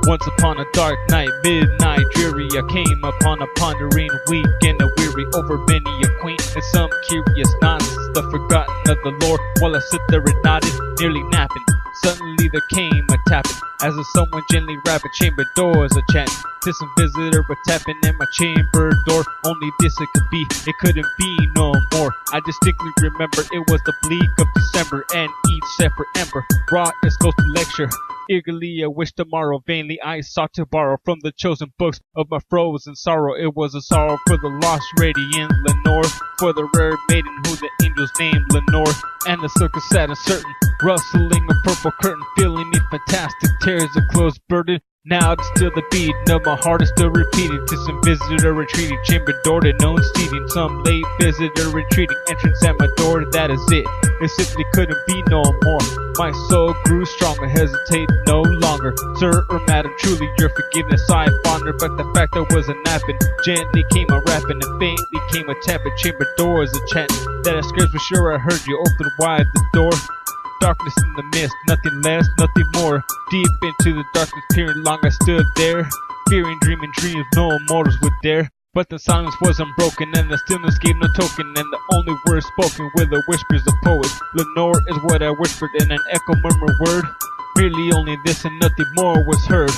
Once upon a dark night, midnight dreary, I came upon a pondering weak and a weary over many a quaint and some curious nonsense, the forgotten of the lore. While I sit there and nodded, nearly napping, suddenly there came a tapping, as if someone gently rapping chamber doors a chatting. To some visitor but tapping at my chamber door. Only this it could be, it couldn't be no more. I distinctly remember it was the bleak of December, and each separate ember brought its ghostly lecture. Eagerly I wished tomorrow, vainly I sought to borrow from the chosen books of my frozen sorrow. It was a sorrow for the lost radiant Lenore, for the rare maiden who the angels named Lenore, and the silken satin certain, rustling a purple curtain, filling me fantastic tears of closed burden. Now it's still the beating of my heart is still repeating to some visitor retreating, chamber door to known seating, some late visitor retreating, entrance at my door, that is it. It simply couldn't be no more. My soul grew stronger, hesitate no longer. Sir or madam, truly your forgiveness I honor, but the fact I wasn't napping, gently came a rapping and faintly came a tapping, chamber doors a chanting, that I scared for sure I heard you open wide the door. Darkness in the mist, nothing less, nothing more. Deep into the darkness, peering long I stood there, fearing, dreaming dreams no mortals would dare. But the silence wasn't broken, and the stillness gave no token, and the only words spoken were the whispers of poets. Lenore is what I whispered, and an echo murmured word. Merely only this and nothing more was heard.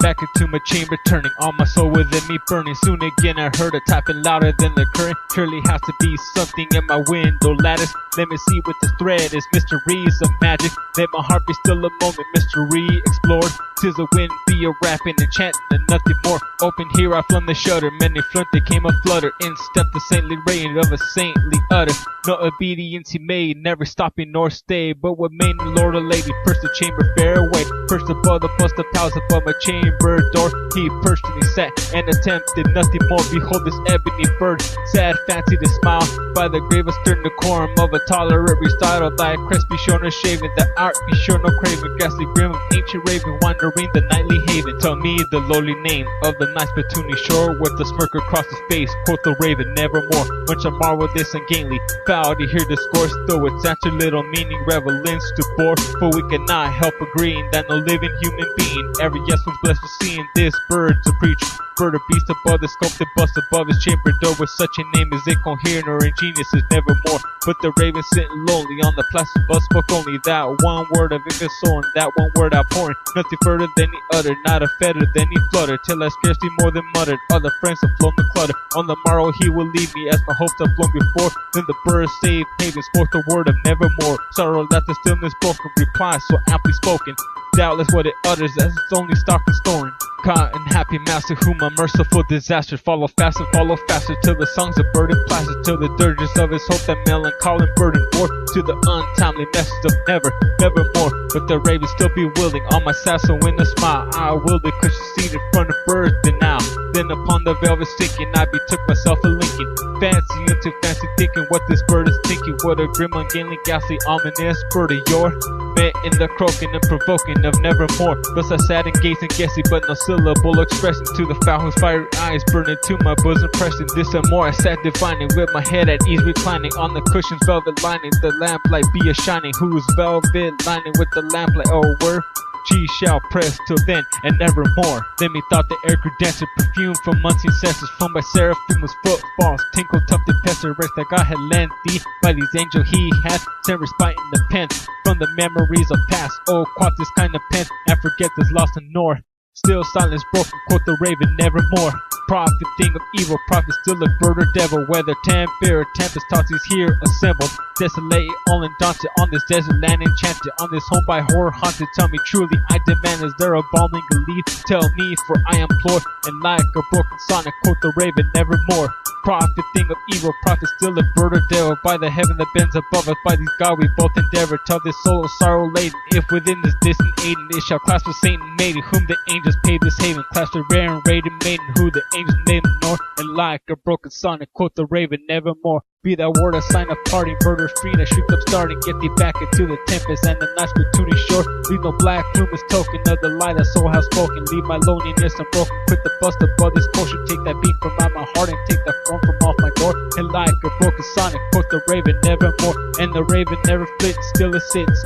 Back into my chamber turning, all my soul within me burning. Soon again I heard a tapping louder than the current. Surely has to be something in my window lattice. Let me see what this thread is, mysteries of magic. Let my heart be still a moment, mystery explored. Tis the wind be a rapping and chanting and nothing more. Open here I flung the shutter, many flint there came a flutter. In stepped the saintly reign of a saintly utter. No obedience he made, never stopping nor stay. But what made the Lord a lady, perched the chamber fairway, perched above the bust of palace above my chamber door. He perched and he sat and attempted nothing more. Behold this ebony bird, sad fancy to smile by the grave of stern decorum of a tolerant restyle. Thy crest be sure no shaven, the art be sure no craven, ghastly grim of ancient raven wandering the nightly haven. Tell me the lowly name of the nice Petuni shore, with a smirk across his face, quoth the raven nevermore. Much I marvel this ungainly foul to hear discourse, though its answer little meaning relevance to bore. For we cannot help agreeing that no living human being ever yes was blessed with seeing this bird to preach. Bird or beast above the sculpted bust above his chamber door, with such a name as incoherent or ingenious is nevermore. But the raven sitting lonely on the placid bust spoke only that one word of infinite soul, and that one word outpouring, nothing further than he uttered, not a feather than he fluttered, till I scarcely more than muttered, other friends have flown the clutter. On the morrow he will leave me, as my hopes have flown before. Then the bird saved haven spoke the word of nevermore. Sorrow that the stillness broken, reply so amply spoken, doubtless what it utters as its only stock and storing. Caught and happy master, whom a merciful disaster follow faster till the songs of burden plaster, till the dirges of his hope that melancholy burden bore, to the untimely message of nevermore. But the raven still be willing on my sassel in a smile. I willed the cushion seat in front of birds denial. Then upon the velvet sinking, I betook myself a linking, fancy into fancy thinking what this bird is thinking. What a grim, ungainly, ghastly, ominous bird of yore, met in the croaking and provoking of nevermore. Thus I sat and gazed and guessing, but no syllable expressing to the foul whose fiery eyes burning to my bosom pressing. This and more I sat divining, with my head at ease reclining on the cushion's velvet lining. The lamplight be a shining, whose velvet lining with the lamplight oh were. She shall press till then and nevermore. Then methought the air grew denser, perfume from unseen senses, flown by seraphim's footfalls, tinkled tufted pestilence that God had lent thee. By these angels he hath sent respite in the pen from the memories of past. Oh, quaff this kind of pen and forget this lost and nor. Still silence broken, quoth the raven nevermore. Prophet, thing of evil, prophet still a bird or devil, whether temper or tempest tossed is here assembled. Desolate, all undaunted, on this desert land enchanted, on this home by horror haunted. Tell me truly, I demand, is there a balming relief? Tell me, for I implore, and like a broken sonnet, quoth the raven nevermore. Prophet, thing of evil, prophet still a bird or devil, by the heaven that bends above us, by these God we both endeavor. Tell this soul of sorrow laden, if within this distant Aden, it shall clasp a saint and maiden, whom the angels paved this haven, clasp a rare and radiant maiden, who the angels named the north, and like a broken sonnet, quoth the raven nevermore. Be that word a sign of parting, murder free, and I shriek up starting. Get thee back into the tempest and the night's gratuity shore. Leave no black plume as token of the lie that soul has spoken. Leave my loneliness unbroken. Quit the bust above this potion. Take that beat from out my heart and take that form from off my door. And like a broken sonic, quote the raven nevermore. And the raven never flits, still is sitting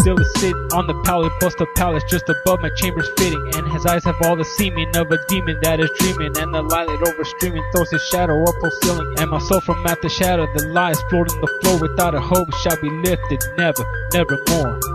on the pallet, bust a palace just above my chambers fitting. And his eyes have all the seeming of a demon that is dreaming. And the light overstreaming throws his shadow up full ceiling. And my soul from out the shadow, the lies floating the floor without a hope shall be lifted, never, nevermore.